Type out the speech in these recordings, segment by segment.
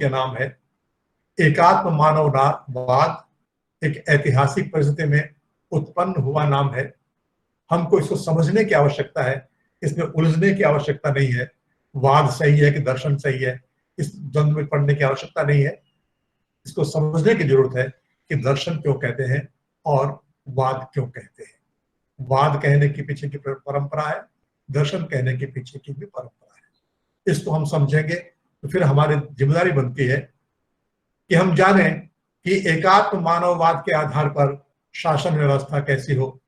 का नाम है। एकात्म मानववाद एक ऐतिहासिक परिस्थिति में उत्पन्न हुआ नाम है। हमको इसको समझने की आवश्यकता है, इसमें उलझने की आवश्यकता नहीं है। वाद सही है कि दर्शन सही है, इस द्वंद्व में पढ़ने की आवश्यकता नहीं है। इसको समझने की जरूरत है कि दर्शन क्यों कहते हैं और वाद क्यों कहते हैं। वाद कहने के पीछे की परंपरा है, दर्शन कहने के पीछे की भी परंपरा है। इसको हम समझेंगे तो फिर हमारी जिम्मेदारी बनती है कि हम जाने कि एकात्म मानववाद के आधार पर शासन व्यवस्था कैसी हो,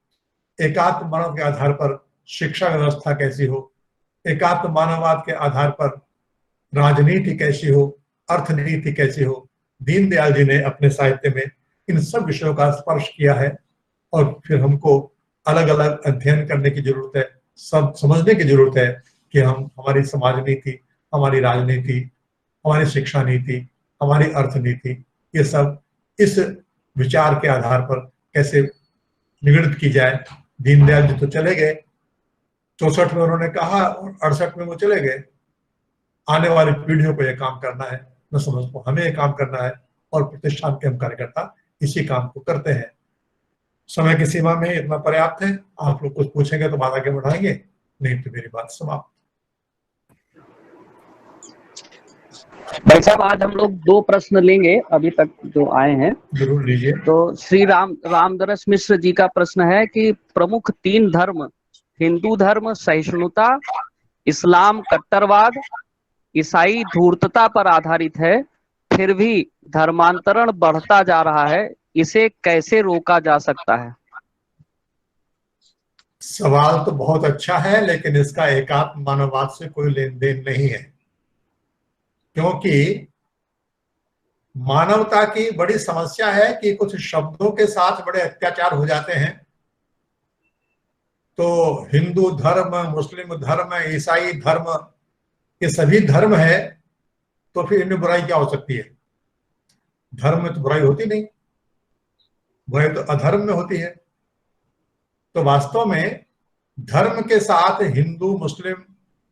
एकात्म मानव के आधार पर शिक्षा व्यवस्था कैसी हो, एकात्म मानववाद के आधार पर राजनीति कैसी हो, अर्थनीति कैसी हो। दीनदयाल जी ने अपने साहित्य में इन सब विषयों का स्पर्श किया है और फिर हमको अलग अलग अध्ययन करने की जरूरत है, सब समझने की जरूरत है कि हम हमारी समाज नीति, हमारी राजनीति, हमारी शिक्षा नीति, हमारी अर्थनीति, ये सब इस विचार के आधार पर कैसे निगड़ित की जाए। दीनदयाल जी तो चले गए, 64 में उन्होंने कहा और 68 में वो चले गए। आने वाली पीढ़ियों को यह काम करना है, मैं समझता हमें यह काम करना है और प्रतिष्ठान के हम कार्यकर्ता इसी काम को करते हैं। समय की सीमा में इतना पर्याप्त है। आप लोग कुछ पूछेंगे तो बात आगे बढ़ाएंगे, नहीं तो मेरी बात समाप्त। भाई साहब, आज हम लोग 2 प्रश्न लेंगे अभी तक जो आए हैं। जरूर लीजिए। तो श्री रामदरस मिश्र जी का प्रश्न है कि प्रमुख 3 धर्म, हिंदू धर्म सहिष्णुता, इस्लाम कट्टरवाद, ईसाई धूर्तता पर आधारित है, फिर भी धर्मांतरण बढ़ता जा रहा है, इसे कैसे रोका जा सकता है? सवाल तो बहुत अच्छा है, लेकिन इसका एकात्म मानववाद से कोई लेन देन नहीं है, क्योंकि मानवता की बड़ी समस्या है कि कुछ शब्दों के साथ बड़े अत्याचार हो जाते हैं। तो हिंदू धर्म, मुस्लिम धर्म, ईसाई धर्म, ये सभी धर्म है, तो फिर इनमें बुराई क्या हो सकती है? धर्म में तो बुराई होती नहीं, बुराई तो अधर्म में होती है। तो वास्तव में धर्म के साथ हिंदू, मुस्लिम,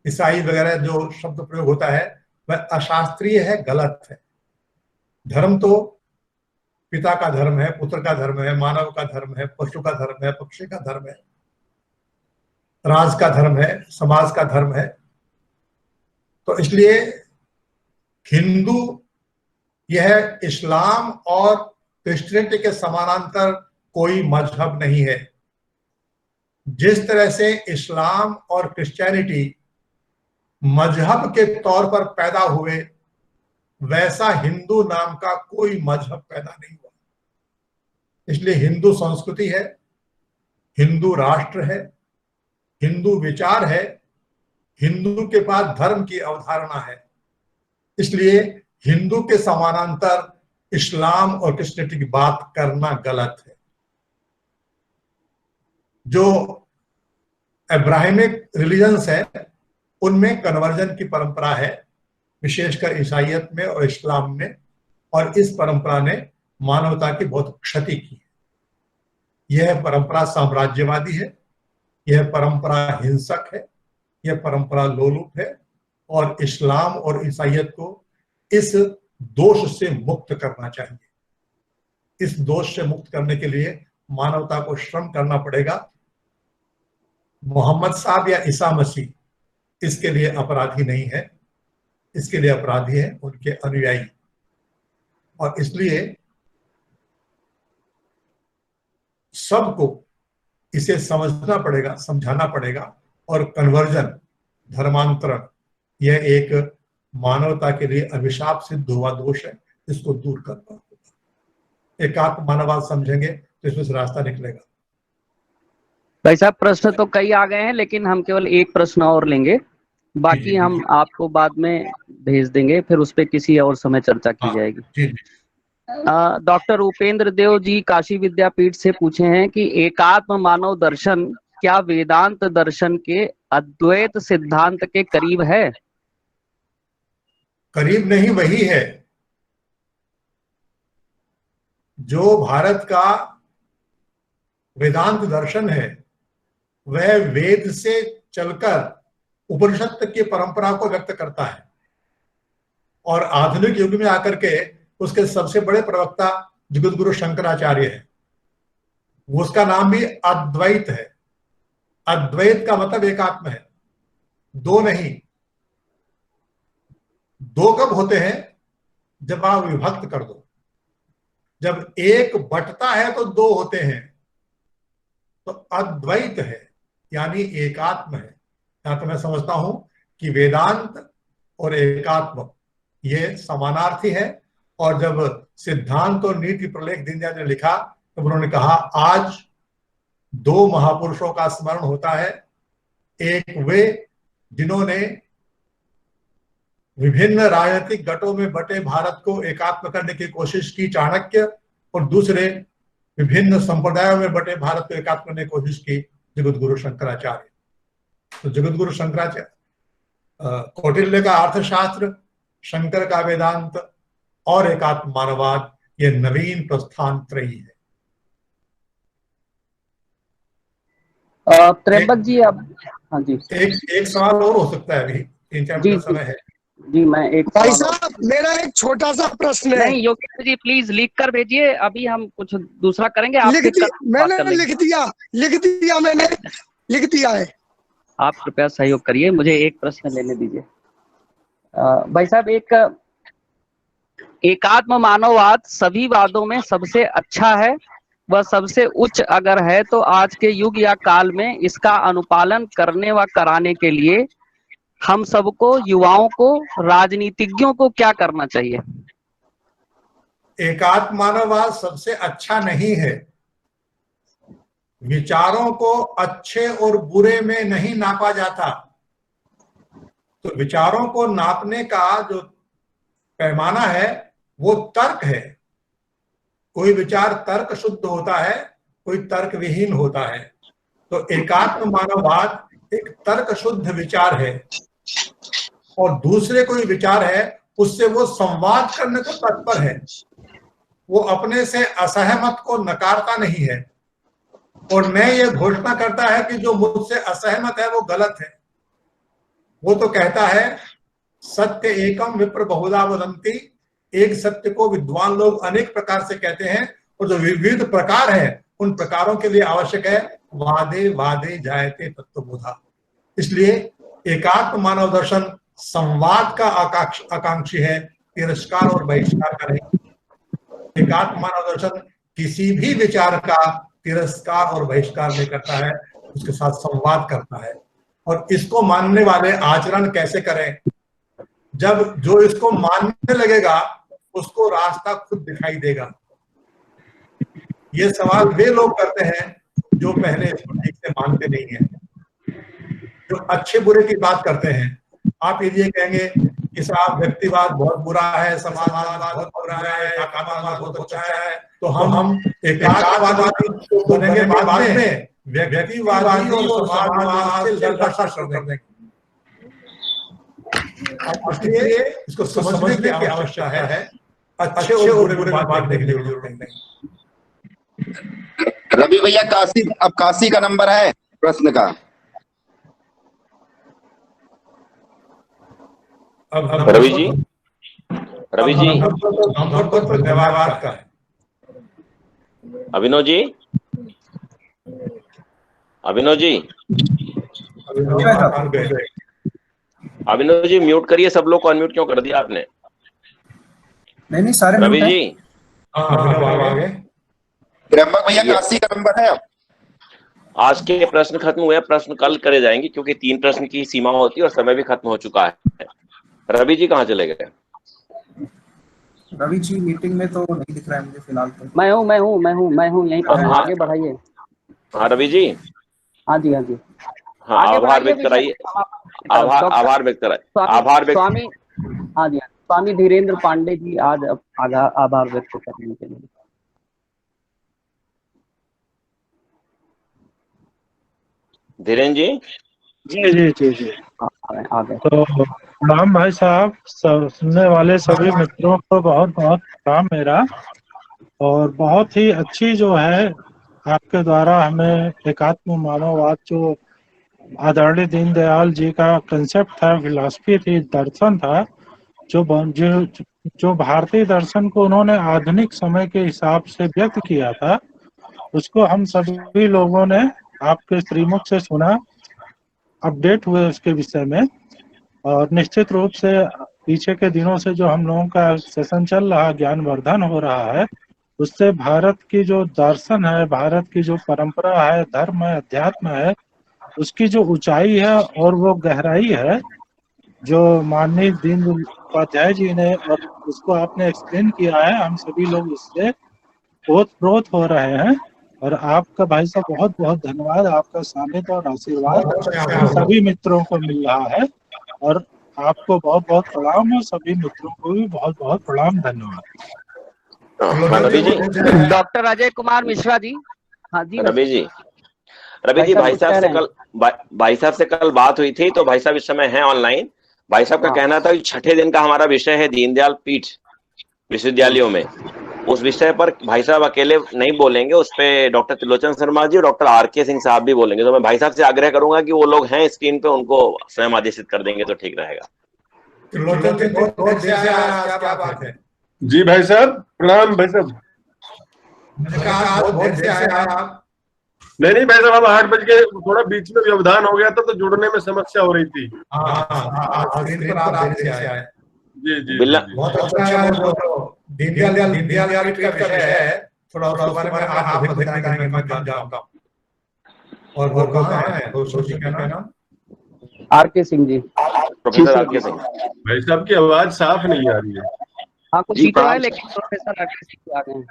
ईसाई वगैरह जो शब्द प्रयोग होता है वह अशास्त्रीय है, गलत है। धर्म तो पिता का धर्म है, पुत्र का धर्म है, मानव का धर्म है, पशु का धर्म है, पक्षी का धर्म है, राज का धर्म है, समाज का धर्म है। तो इसलिए हिंदू यह इस्लाम और क्रिश्चियनिटी के समानांतर कोई मजहब नहीं है। जिस तरह से इस्लाम और क्रिश्चियनिटी मजहब के तौर पर पैदा हुए, वैसा हिंदू नाम का कोई मजहब पैदा नहीं हुआ। इसलिए हिंदू संस्कृति है, हिंदू राष्ट्र है, हिंदू विचार है, हिंदू के पास धर्म की अवधारणा है। इसलिए हिंदू के समानांतर इस्लाम और क्रिश्चियनिटी की बात करना गलत है। जो अब्राहमिक रिलीजन्स है उनमें कन्वर्जन की परंपरा है, विशेषकर ईसाईयत में और इस्लाम में, और इस परंपरा ने मानवता की बहुत क्षति की है। यह परंपरा साम्राज्यवादी है, यह परंपरा हिंसक है, यह परंपरा लोलुप है, और इस्लाम और ईसाईयत को इस दोष से मुक्त करना चाहिए। इस दोष से मुक्त करने के लिए मानवता को श्रम करना पड़ेगा। मोहम्मद साहब या ईसा मसीह इसके लिए अपराधी नहीं है, इसके लिए अपराधी है उनके अनुयायी। और इसलिए सबको इसे समझना पड़ेगा, समझाना पड़ेगा, और कन्वर्जन, धर्मांतरण, यह एक मानवता के लिए अभिशाप सिद्ध हुआ दोष है, इसको दूर करना होगा। एकात्म मानववाद समझेंगे तो इसमें से रास्ता निकलेगा। भाई साहब, प्रश्न तो कई आ गए हैं, लेकिन हम केवल एक प्रश्न और लेंगे, बाकी हम आपको बाद में भेज देंगे, फिर उस पर किसी और समय चर्चा की जाएगी। डॉक्टर उपेंद्र देव जी काशी विद्यापीठ से पूछे हैं कि एकात्म मानव दर्शन क्या वेदांत दर्शन के अद्वैत सिद्धांत के करीब है? करीब नहीं, वही है जो भारत का वेदांत दर्शन है। वह वेद से चलकर उपनिषद की परंपरा को व्यक्त करता है, और आधुनिक युग में आकर के उसके सबसे बड़े प्रवक्ता जगत गुरु शंकराचार्य है। उसका नाम भी अद्वैत है। अद्वैत का मतलब एकात्म है, दो नहीं। दो कब होते हैं? जब आप विभक्त कर दो। जब एक बटता है तो दो होते हैं। तो अद्वैत है यानी एकात्म है। यहां तो मैं समझता हूं कि वेदांत और एकात्म ये समानार्थी है। और जब सिद्धांत और नीति प्रलेख दीनदयाल ने लिखा तो उन्होंने कहा आज दो महापुरुषों का स्मरण होता है। एक वे जिन्होंने विभिन्न राजनीतिक गठों में बटे भारत को एकात्म करने की कोशिश की, चाणक्य, और दूसरे विभिन्न संप्रदायों में बटे भारत को एकात्म करने की कोशिश की, जगत गुरु शंकराचार्य। तो जगत गुरु शंकराचार्य, कौटिल्य का अर्थशास्त्र, शंकर का वेदांत और एकात्म मानववाद, ये नवीन प्रस्थान त्रयी है। त्र्यंबक जी अब हाँ जी, एक सवाल और हो सकता है, अभी 3-4 मिनट समय है जी। मैं एक भाई साहब, मेरा एक छोटा सा प्रश्न है। नहीं योगेश जी प्लीज लिख कर भेजिए, अभी हम कुछ दूसरा करेंगे। आप मैंने लिख दिया है। आप कृपया सहयोग करिए, मुझे एक प्रश्न लेने दीजिए। भाई साहब, एकात्म मानववाद सभी वादों में सबसे अच्छा है, वह सबसे उच्च अगर है तो आज के युग या काल में इसका अनुपालन करने व कराने के लिए हम सबको, युवाओं को, राजनीतिज्ञों को क्या करना चाहिए? एकात्म मानववाद सबसे अच्छा नहीं है। विचारों को अच्छे और बुरे में नहीं नापा जाता। तो विचारों को नापने का जो पैमाना है वो तर्क है। कोई विचार तर्क शुद्ध होता है, कोई तर्क विहीन होता है। तो एकात्म मानववाद एक तर्क शुद्ध विचार है और दूसरे कोई विचार है उससे वो संवाद करने को तत्पर है। वो अपने से असहमत को नकारता नहीं है और न ये घोषणा करता है कि जो मुझसे असहमत है वो गलत है। वो तो कहता है सत्य एकम विप्र बहुधा वदन्ति, एक सत्य को विद्वान लोग अनेक प्रकार से कहते हैं और जो विविध प्रकार है उन प्रकारों के लिए आवश्यक है वादे वादे जायते तत्वबोधा। इसलिए एकात्म मानव दर्शन संवाद का आकांक्षी है, तिरस्कार और बहिष्कार का नहीं। एकात्म मानव दर्शन किसी भी विचार का तिरस्कार और बहिष्कार नहीं करता है, उसके साथ संवाद करता है। और इसको मानने वाले आचरण कैसे करें? जब जो इसको मानने लगेगा उसको रास्ता खुद दिखाई देगा। ये सवाल वे लोग करते हैं जो पहले इसको ठीक से मानते नहीं है, जो अच्छे बुरे की बात करते हैं। आप ये कहेंगे कि साहब व्यक्तिवाद बहुत बुरा है, समाजवाद बहुत बुरा है, एकात्मवाद बहुत अच्छा है, तो हम एकात्मवादी बनेंगे बाद में व्यक्तिवादी और समाजवाद से लड़ना शुरू कर देंगे। इसलिए इसको समझने की आवश्यकता है। अच्छे और बुरे बात देखने की जरूरत नहीं। रवि भैया काशी का नंबर है प्रश्न का। अब रवि जी धन्यवाद का है। अभिनव जी म्यूट करिए, सब लोग को अनम्यूट क्यों कर दिया आपने? नहीं सारे रवि जी त्र्यंबक भैया काशी का नंबर है। आज के प्रश्न खत्म हुए, प्रश्न कल करे जाएंगे क्योंकि 3 प्रश्न की सीमा होती है और समय भी खत्म हो चुका है। रवि जी कहाँ चले गए? रवि जी मीटिंग में तो नहीं दिख रहा है मुझे फिलहाल तो। मैं हूँ यहीं पर। आगे बढ़ाइए। हाँ रवि जी। हाँ जी हाँ, आभार व्यक्त कराइए। आभार व्यक्त कराइए। स्वामी, हाँ जी, स्वामी धीरेन्द्र पांडे जी आज आभार व्यक्त करने के लिए। धीरेन्द्र जी आ गए। तो प्रणाम भाई साहब, सुनने वाले सभी मित्रों को बहुत बहुत प्रणाम मेरा। और बहुत ही अच्छी जो है आपके द्वारा हमें एकात्म मानववाद जो आदरणीय दीनदयाल जी का कंसेप्ट था, फिलॉसफी थी, दर्शन था, जो भारतीय दर्शन को उन्होंने आधुनिक समय के हिसाब से व्यक्त किया था, उसको हम सभी लोगों ने आपके श्रीमुख से सुना, अपडेट हुए उसके विषय में। और निश्चित रूप से पीछे के दिनों से जो हम लोगों का सेशन चल रहा, ज्ञानवर्धन हो रहा है, उससे भारत की जो दर्शन है, भारत की जो परंपरा है, धर्म है, अध्यात्म है, उसकी जो ऊंचाई है और वो गहराई है जो माननीय दीनदयाल उपाध्याय जी ने, और उसको आपने एक्सप्लेन किया है, हम सभी लोग इससे ओतप्रोत हो रहे हैं। और आपका भाई साहब बहुत बहुत धन्यवाद, आपका सानिध्य और आशीर्वाद सभी मित्रों को मिल रहा है, और आपको बहुत बहुत प्रणाम, और सभी मित्रों को भी बहुत बहुत प्रणाम, धन्यवाद। रवि जी, डॉक्टर अजय कुमार मिश्रा जी। हाँ जी रवि जी, भाई साहब से कल बात हुई थी, तो भाई साहब इस समय हैं ऑनलाइन। भाई साहब का कहना था कि छठे दिन का हमारा विषय है दीनदयाल पीठ विश्वविद्यालयों में। उस विषय पर भाई साहब अकेले नहीं बोलेंगे, उस पे डॉक्टर त्रिलोचन शर्मा जी और डॉक्टर आर.के. सिंह साहब भी बोलेंगे। तो मैं भाई साहब से आग्रह करूंगा कि वो लोग हैं स्क्रीन पे, उनको स्वयं आदेशित कर देंगे तो ठीक रहेगा। जी भाई साहब, प्रणाम भाई साहब। नहीं भाई साहब, हम 8 बज के थोड़ा बीच में व्यवधान हो गया था, तो जुड़ने में समस्या हो रही थी। जी जी, बहुत अच्छा दीनदयाल का विषय है, थोड़ा उसके बारे में आप बताएंगे, मैं जान जाऊंगा। और वो कहाँ है, वो सोची क्या नाम? R K. Singh ji, professor R K. Singh. भाई साहब की आवाज साफ नहीं आ रही है। हाँ कुछ ही तो है, लेकिन प्रोफेसर आर.के. सिंह आ गए हैं।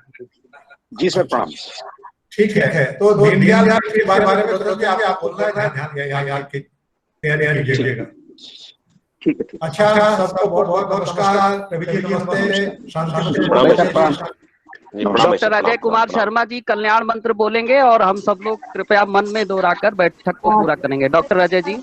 जी सर, प्रणाम। ठीक है, तो दीनदयाल के बारे में आप बोलना है, ध्यान तैयारी कीजिएगा। ठीक है, ठीक। अच्छा, सबको बहुत बहुत नमस्कार। रवि जी नमस्ते, शांति। डॉक्टर अजय कुमार शर्मा जी कल्याण मंत्र बोलेंगे और हम सब लोग कृपया मन में दोहराकर बैठक को पूरा करेंगे। डॉक्टर अजय जी।